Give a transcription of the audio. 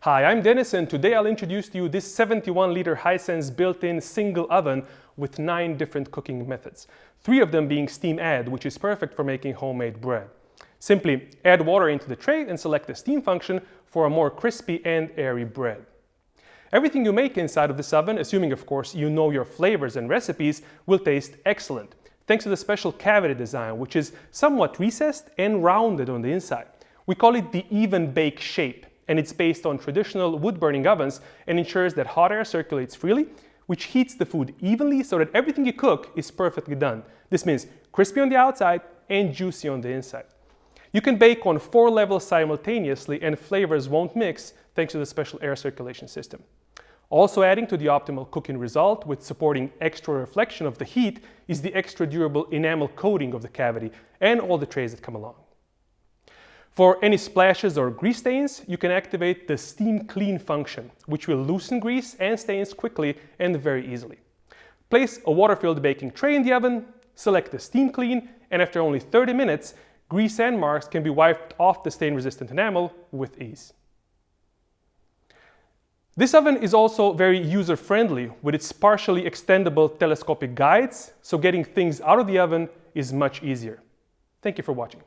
Hi, I'm Dennis, and today I'll introduce to you this 71-liter Hisense built-in single oven with 9 different cooking methods. 3 of them being steam add, which is perfect for making homemade bread. Simply add water into the tray and select the steam function for a more crispy and airy bread. Everything you make inside of this oven, assuming of course you know your flavors and recipes, will taste excellent, thanks to the special cavity design, which is somewhat recessed and rounded on the inside. We call it the even bake shape, and it's based on traditional wood-burning ovens and ensures that hot air circulates freely, which heats the food evenly so that everything you cook is perfectly done. This means crispy on the outside and juicy on the inside. You can bake on 4 levels simultaneously and flavors won't mix thanks to the special air circulation system. Also adding to the optimal cooking result with supporting extra reflection of the heat is the extra durable enamel coating of the cavity and all the trays that come along. For any splashes or grease stains, you can activate the steam clean function, which will loosen grease and stains quickly and very easily. Place a water-filled baking tray in the oven, select the steam clean, and after only 30 minutes, grease and marks can be wiped off the stain-resistant enamel with ease. This oven is also very user-friendly with its partially extendable telescopic guides, so getting things out of the oven is much easier. Thank you for watching.